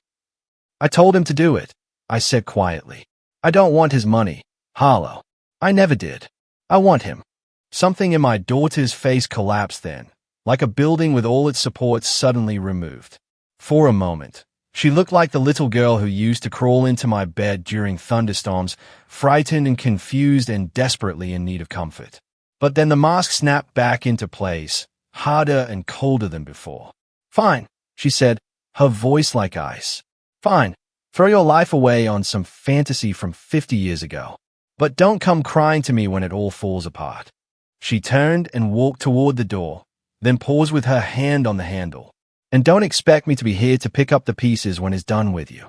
I told him to do it, I said quietly. I don't want his money, Harlow. I never did. I want him. Something in my daughter's face collapsed then, like a building with all its supports suddenly removed. For a moment, she looked like the little girl who used to crawl into my bed during thunderstorms, frightened and confused and desperately in need of comfort. But then the mask snapped back into place, harder and colder than before. Fine, she said, her voice like ice. Fine, throw your life away on some fantasy from 50 years ago. But don't come crying to me when it all falls apart. She turned and walked toward the door, then paused with her hand on the handle. And don't expect me to be here to pick up the pieces when it's done with you.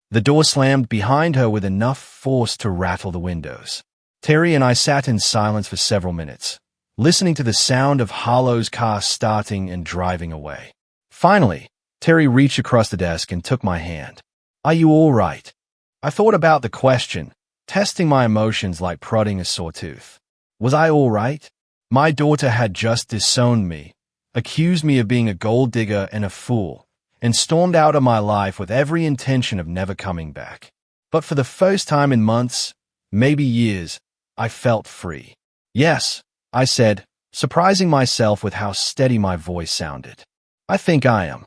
The door slammed behind her with enough force to rattle the windows. Terry and I sat in silence for several minutes, listening to the sound of Harlow's car starting and driving away. Finally, Terry reached across the desk and took my hand. Are you all right? I thought about the question, testing my emotions like prodding a sore tooth. Was I all right? My daughter had just disowned me, accused me of being a gold digger and a fool, and stormed out of my life with every intention of never coming back. But for the first time in months, maybe years, I felt free. Yes, I said, surprising myself with how steady my voice sounded. I think I am.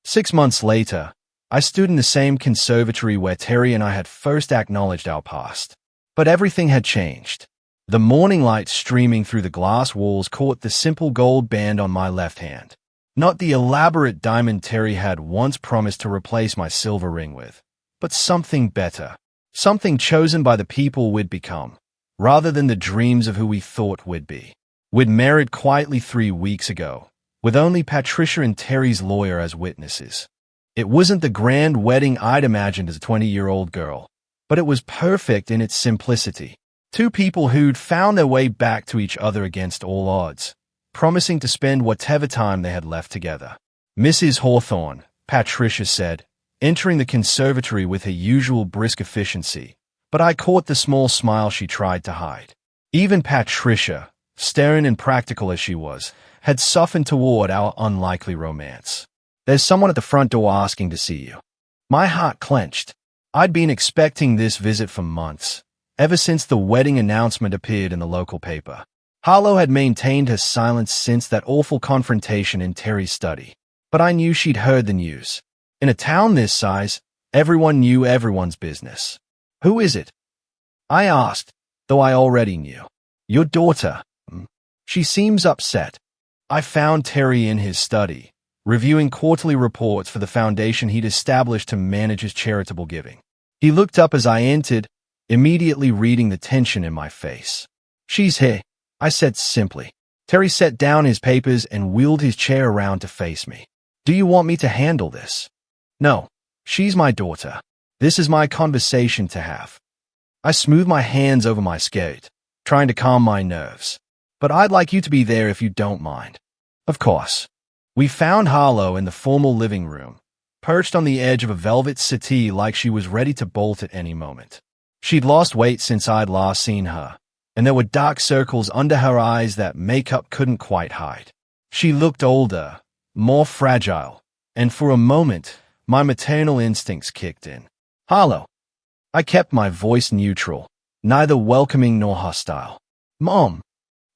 6 months later, I stood in the same conservatory where Terry and I had first acknowledged our past. But everything had changed. The morning light streaming through the glass walls caught the simple gold band on my left hand. Not the elaborate diamond Terry had once promised to replace my silver ring with, but something better. Something chosen by the people we'd become, rather than the dreams of who we thought we'd be. We'd married quietly 3 weeks ago, with only Patricia and Terry's lawyer as witnesses. It wasn't the grand wedding I'd imagined as a 20-year-old girl, but it was perfect in its simplicity. 2 people who'd found their way back to each other against all odds, promising to spend whatever time they had left together. Mrs. Hawthorne, Patricia said, entering the conservatory with her usual brisk efficiency, but I caught the small smile she tried to hide. Even Patricia, stern and practical as she was, had softened toward our unlikely romance. There's someone at the front door asking to see you. My heart clenched. I'd been expecting this visit for months, ever since the wedding announcement appeared in the local paper. Harlow had maintained her silence since that awful confrontation in Terry's study, but I knew she'd heard the news. In a town this size, everyone knew everyone's business. Who is it? I asked, though I already knew. Your daughter. She seems upset. I found Terry in his study, reviewing quarterly reports for the foundation he'd established to manage his charitable giving. He looked up as I entered, immediately reading the tension in my face. She's here, I said simply. Terry set down his papers and wheeled his chair around to face me. Do you want me to handle this? No, she's my daughter. This is my conversation to have. I smoothed my hands over my skirt, trying to calm my nerves. But I'd like you to be there if you don't mind. Of course. We found Harlow in the formal living room, perched on the edge of a velvet settee like she was ready to bolt at any moment. She'd lost weight since I'd last seen her, and there were dark circles under her eyes that makeup couldn't quite hide. She looked older, more fragile, and for a moment, my maternal instincts kicked in. Harlow. I kept my voice neutral, neither welcoming nor hostile. Mom.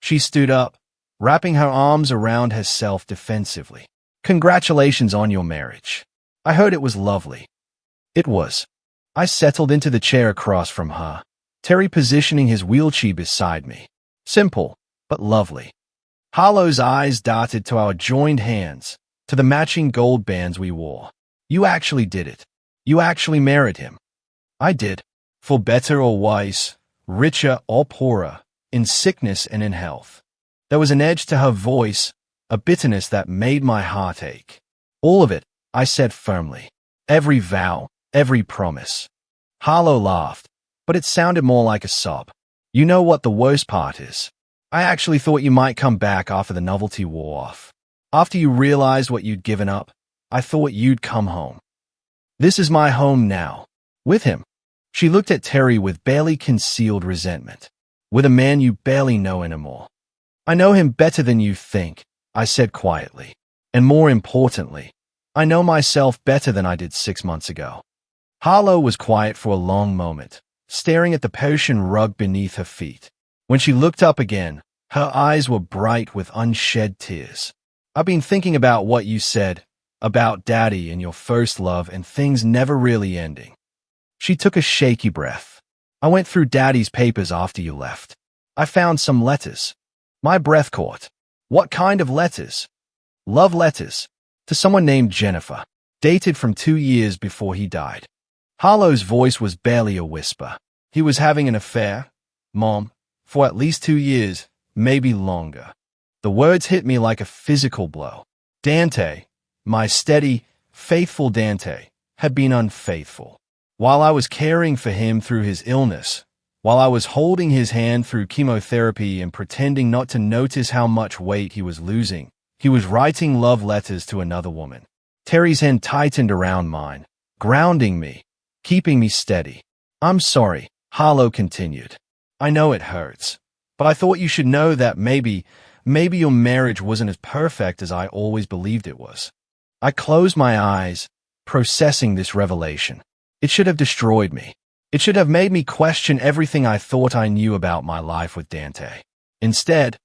She stood up, wrapping her arms around herself defensively. Congratulations on your marriage. I heard it was lovely. It was. I settled into the chair across from her, Terry positioning his wheelchair beside me. Simple, but lovely. Harlow's eyes darted to our joined hands, to the matching gold bands we wore. You actually did it. You actually married him. I did. For better or worse, richer or poorer, in sickness and in health. There was an edge to her voice, a bitterness that made my heart ache. All of it, I said firmly. Every vow, every promise. Harlow laughed, but it sounded more like a sob. You know what the worst part is? I actually thought you might come back after the novelty wore off. After you realized what you'd given up, I thought you'd come home. This is my home now. With him. She looked at Terry with barely concealed resentment. With a man you barely know anymore. I know him better than you think, I said quietly. And more importantly, I know myself better than I did 6 months ago. Harlow was quiet for a long moment, staring at the Persian rug beneath her feet. When she looked up again, her eyes were bright with unshed tears. I've been thinking about what you said, about Daddy and your first love and things never really ending. She took a shaky breath. I went through Daddy's papers after you left. I found some letters. My breath caught. What kind of letters? Love letters. To someone named Jennifer. Dated from 2 years before he died. Harlow's voice was barely a whisper. He was having an affair, Mom, for at least 2 years, maybe longer. The words hit me like a physical blow. Dante, my steady, faithful Dante, had been unfaithful. While I was caring for him through his illness, while I was holding his hand through chemotherapy and pretending not to notice how much weight he was losing, he was writing love letters to another woman. Terry's hand tightened around mine, grounding me, keeping me steady. I'm sorry, Harlow continued. I know it hurts, but I thought you should know that maybe your marriage wasn't as perfect as I always believed it was. I closed my eyes, processing this revelation. It should have destroyed me. It should have made me question everything I thought I knew about my life with Dante. Instead,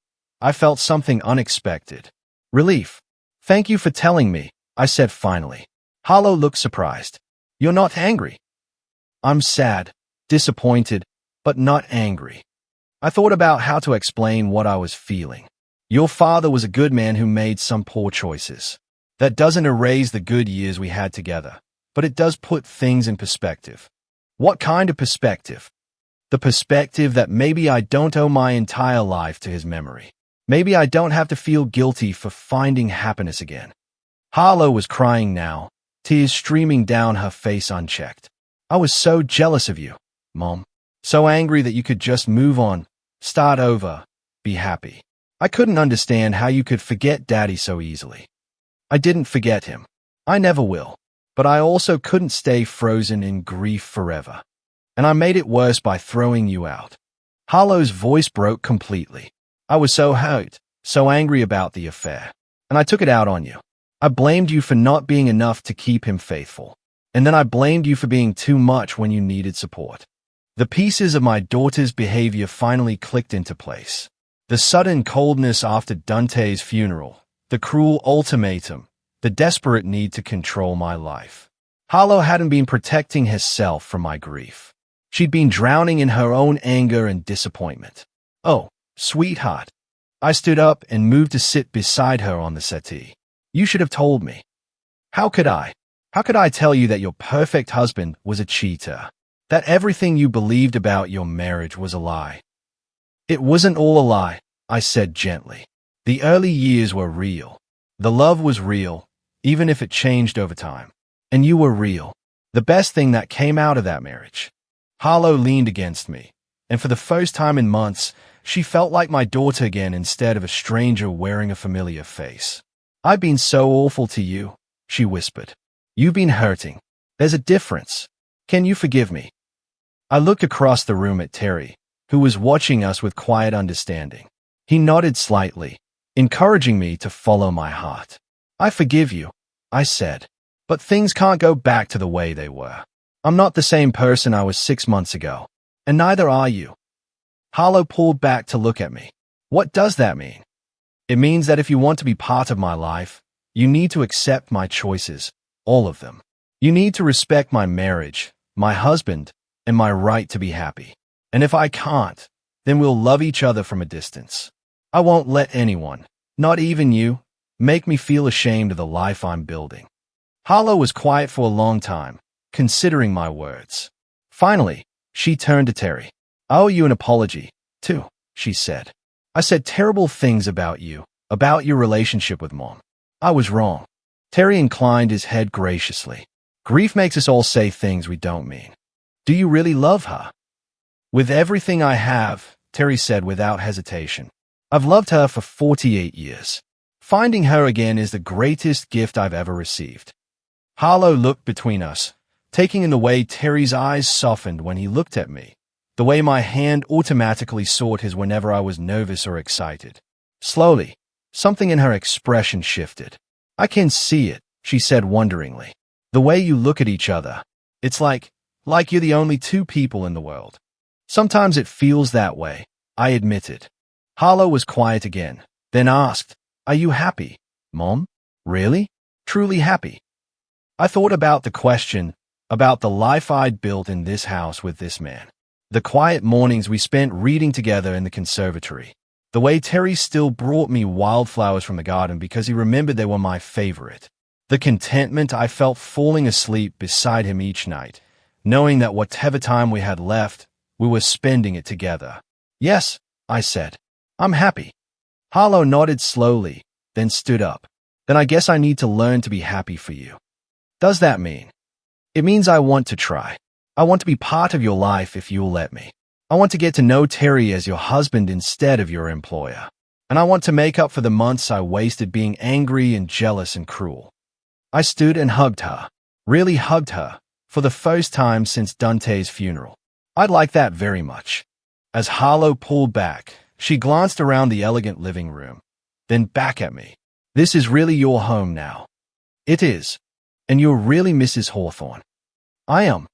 I felt something unexpected. Relief. Thank you for telling me, I said finally. Harlow looked surprised. You're not angry. I'm sad, disappointed, but not angry. I thought about how to explain what I was feeling. Your father was a good man who made some poor choices. That doesn't erase the good years we had together, but it does put things in perspective. What kind of perspective? The perspective that maybe I don't owe my entire life to his memory. Maybe I don't have to feel guilty for finding happiness again. Harlow was crying now, tears streaming down her face unchecked. I was so jealous of you, Mom. So angry that you could just move on, start over, be happy. I couldn't understand how you could forget Daddy so easily. I didn't forget him. I never will. But I also couldn't stay frozen in grief forever. And I made it worse by throwing you out. Harlow's voice broke completely. I was so hurt, so angry about the affair. And I took it out on you. I blamed you for not being enough to keep him faithful. And then I blamed you for being too much when you needed support. The pieces of my daughter's behavior finally clicked into place. The sudden coldness after Dante's funeral, the cruel ultimatum, the desperate need to control my life. Harlow hadn't been protecting herself from my grief. She'd been drowning in her own anger and disappointment. Oh, sweetheart. I stood up and moved to sit beside her on the settee. You should have told me. How could I? How could I tell you that your perfect husband was a cheater? That everything you believed about your marriage was a lie? It wasn't all a lie, I said gently. The early years were real. The love was real, even if it changed over time. And you were real. The best thing that came out of that marriage. Harlow leaned against me, and for the first time in months, she felt like my daughter again instead of a stranger wearing a familiar face. I've been so awful to you, she whispered. You've been hurting. There's a difference. Can you forgive me? I looked across the room at Terry, who was watching us with quiet understanding. He nodded slightly, encouraging me to follow my heart. I forgive you, I said, but things can't go back to the way they were. I'm not the same person I was 6 months ago, and neither are you. Harlow pulled back to look at me. What does that mean? It means that if you want to be part of my life, you need to accept my choices, all of them. You need to respect my marriage, my husband, and my right to be happy. And if I can't, then we'll love each other from a distance. I won't let anyone, not even you, make me feel ashamed of the life I'm building. Harlow was quiet for a long time, considering my words. Finally, she turned to Terry. I owe you an apology, too, she said. I said terrible things about you, about your relationship with Mom. I was wrong. Terry inclined his head graciously. Grief makes us all say things we don't mean. Do you really love her? With everything I have, Terry said without hesitation. I've loved her for 48 years. Finding her again is the greatest gift I've ever received. Harlow looked between us, taking in the way Terry's eyes softened when he looked at me, the way my hand automatically sought his whenever I was nervous or excited. Slowly, something in her expression shifted. I can see it, she said wonderingly. The way you look at each other. It's like you're the only two people in the world. Sometimes it feels that way, I admitted. Harlow was quiet again, then asked, Are you happy, Mom? Really? Truly happy? I thought about the question, about the life I'd built in this house with this man. The quiet mornings we spent reading together in the conservatory. The way Terry still brought me wildflowers from the garden because he remembered they were my favorite. The contentment I felt falling asleep beside him each night, knowing that whatever time we had left, we were spending it together. Yes, I said. I'm happy. Harlow nodded slowly, then stood up. Then I guess I need to learn to be happy for you. Does that mean? It means I want to try. I want to be part of your life if you'll let me. I want to get to know Terry as your husband instead of your employer. And I want to make up for the months I wasted being angry and jealous and cruel. I stood and hugged her, really hugged her, for the first time since Dante's funeral. I'd like that very much. As Harlow pulled back, she glanced around the elegant living room, then back at me. This is really your home now. It is. And you're really Mrs. Hawthorne. I am.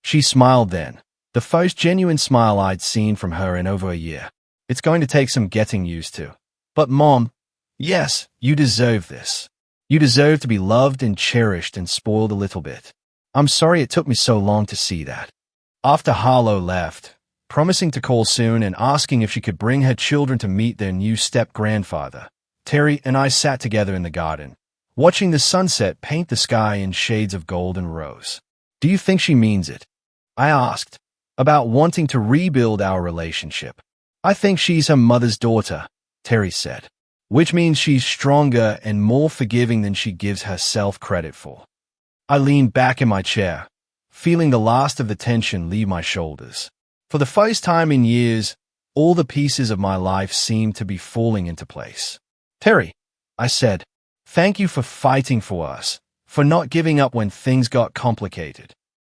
She smiled then, the first genuine smile I'd seen from her in over a year. It's going to take some getting used to. But Mom, yes, you deserve this. You deserve to be loved and cherished and spoiled a little bit. I'm sorry it took me so long to see that. After Harlow left, promising to call soon and asking if she could bring her children to meet their new step-grandfather, Terry and I sat together in the garden, watching the sunset paint the sky in shades of gold and rose. Do you think she means it? I asked, about wanting to rebuild our relationship. I think she's her mother's daughter, Terry said, which means she's stronger and more forgiving than she gives herself credit for. I leaned back in my chair, feeling the last of the tension leave my shoulders. For the first time in years, all the pieces of my life seemed to be falling into place. Terry, I said, thank you for fighting for us, for not giving up when things got complicated.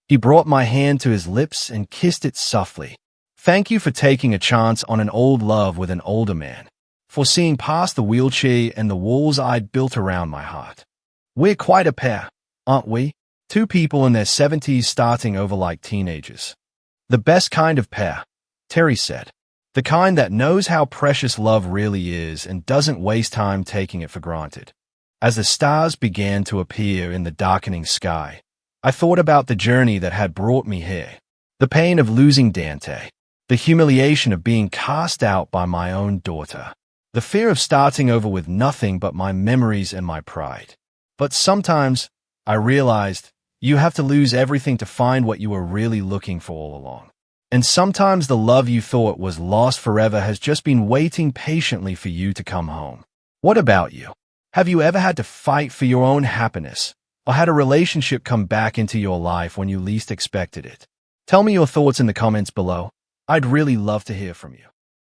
He brought my hand to his lips and kissed it softly. Thank you for taking a chance on an old love with an older man, for seeing past the wheelchair and the walls I'd built around my heart. We're quite a pair, aren't we? Two people in their 70s starting over like teenagers. The best kind of pair, Terry said. The kind that knows how precious love really is and doesn't waste time taking it for granted. As the stars began to appear in the darkening sky, I thought about the journey that had brought me here. The pain of losing Dante. The humiliation of being cast out by my own daughter. The fear of starting over with nothing but my memories and my pride. But sometimes, I realized, you have to lose everything to find what you were really looking for all along. And sometimes the love you thought was lost forever has just been waiting patiently for you to come home. What about you? Have you ever had to fight for your own happiness, or had a relationship come back into your life when you least expected it? Tell me your thoughts in the comments below. I'd really love to hear from you.